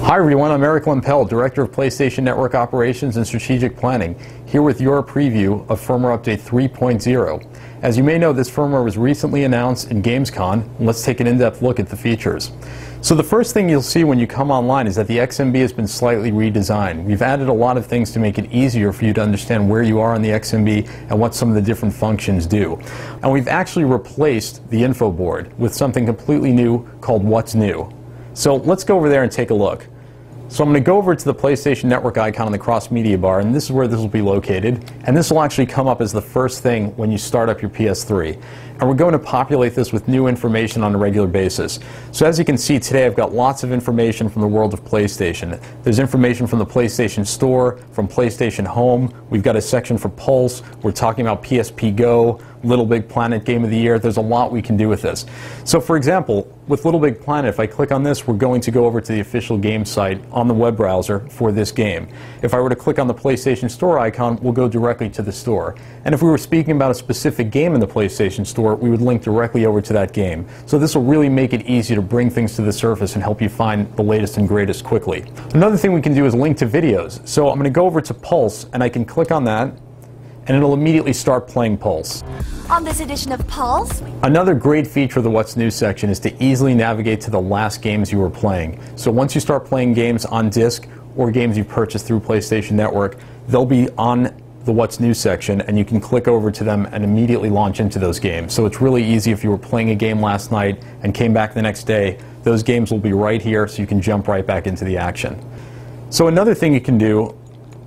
Hi everyone, I'm Eric Lempel, Director of PlayStation Network Operations and Strategic Planning, here with your preview of firmware update 3.0. As you may know, this firmware was recently announced in Gamescom, and let's take an in-depth look at the features. So the first thing you'll see when you come online is that the XMB has been slightly redesigned. We've added a lot of things to make it easier for you to understand where you are on the XMB and what some of the different functions do. And we've actually replaced the info board with something completely new called What's New. So let's go over there and take a look. So I'm going to go over to the PlayStation Network icon on the cross-media bar, and this is where this will be located. And this will actually come up as the first thing when you start up your PS3. And we're going to populate this with new information on a regular basis. So as you can see today, I've got lots of information from the world of PlayStation. There's information from the PlayStation Store, from PlayStation Home. We've got a section for Pulse. We're talking about PSP Go, Little Big Planet Game of the Year. There's a lot we can do with this. So for example, with Little Big Planet, if I click on this, we're going to go over to the official game site on the web browser for this game. If I were to click on the PlayStation Store icon, we'll go directly to the store. And if we were speaking about a specific game in the PlayStation Store, we would link directly over to that game. So this will really make it easy to bring things to the surface and help you find the latest and greatest quickly. Another thing we can do is link to videos. So I'm going to go over to Pulse, and I can click on that, and it'll immediately start playing Pulse. On this edition of Pulse, another great feature of the What's New section is to easily navigate to the last games you were playing. So once you start playing games on disc or games you purchased through PlayStation Network, they'll be on the What's New section, and you can click over to them and immediately launch into those games. So it's really easy if you were playing a game last night and came back the next day, those games will be right here so you can jump right back into the action. So another thing you can do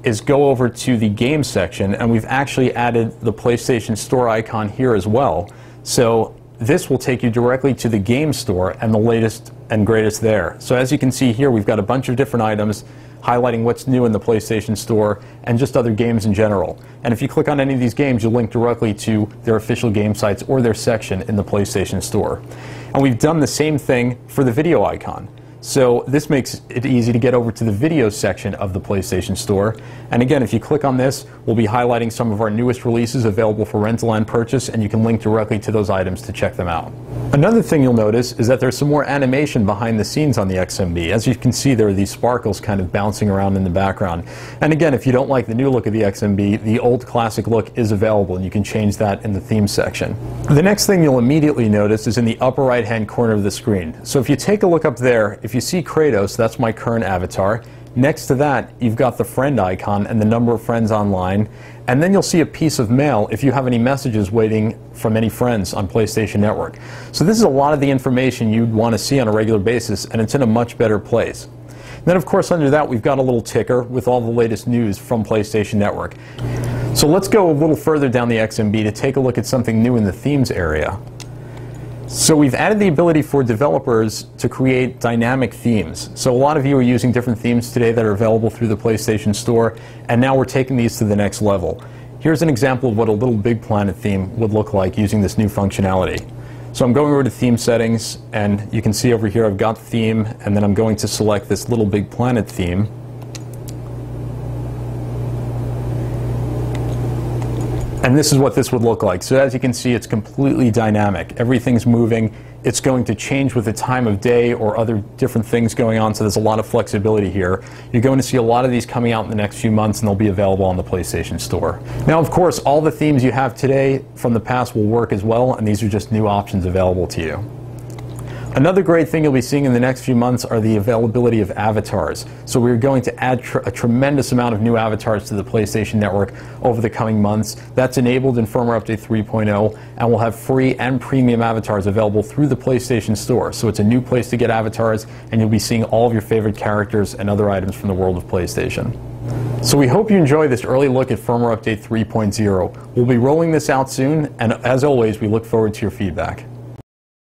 is go over to the games section, and we've actually added the PlayStation Store icon here as well. So this will take you directly to the game store and the latest and greatest there. So as you can see here, we've got a bunch of different items highlighting what's new in the PlayStation Store and just other games in general. And if you click on any of these games, you'll link directly to their official game sites or their section in the PlayStation Store. And we've done the same thing for the video icon. So this makes it easy to get over to the video section of the PlayStation Store. And again, if you click on this, we'll be highlighting some of our newest releases available for rental and purchase, and you can link directly to those items to check them out. Another thing you'll notice is that there's some more animation behind the scenes on the XMB. As you can see, there are these sparkles kind of bouncing around in the background. And again, if you don't like the new look of the XMB, the old classic look is available, and you can change that in the theme section. The next thing you'll immediately notice is in the upper right-hand corner of the screen. So if you take a look up there, if you see Kratos, that's my current avatar. Next to that, you've got the friend icon and the number of friends online. And then you'll see a piece of mail if you have any messages waiting from any friends on PlayStation Network. So this is a lot of the information you'd want to see on a regular basis, and it's in a much better place. Then of course under that, we've got a little ticker with all the latest news from PlayStation Network. So let's go a little further down the XMB to take a look at something new in the themes area. So we've added the ability for developers to create dynamic themes. So a lot of you are using different themes today that are available through the PlayStation Store, and now we're taking these to the next level. Here's an example of what a Little Big Planet theme would look like using this new functionality. So I'm going over to theme settings, and you can see over here I've got the theme, and then I'm going to select this Little Big Planet theme. And this is what this would look like. So as you can see, it's completely dynamic. Everything's moving. It's going to change with the time of day or other different things going on, so there's a lot of flexibility here. You're going to see a lot of these coming out in the next few months, and they'll be available on the PlayStation Store. Now, of course, all the themes you have today from the past will work as well, and these are just new options available to you. Another great thing you'll be seeing in the next few months are the availability of avatars. So we're going to add a tremendous amount of new avatars to the PlayStation Network over the coming months. That's enabled in firmware update 3.0, and we'll have free and premium avatars available through the PlayStation Store. So it's a new place to get avatars, and you'll be seeing all of your favorite characters and other items from the world of PlayStation. So we hope you enjoy this early look at firmware update 3.0. We'll be rolling this out soon, and as always, we look forward to your feedback.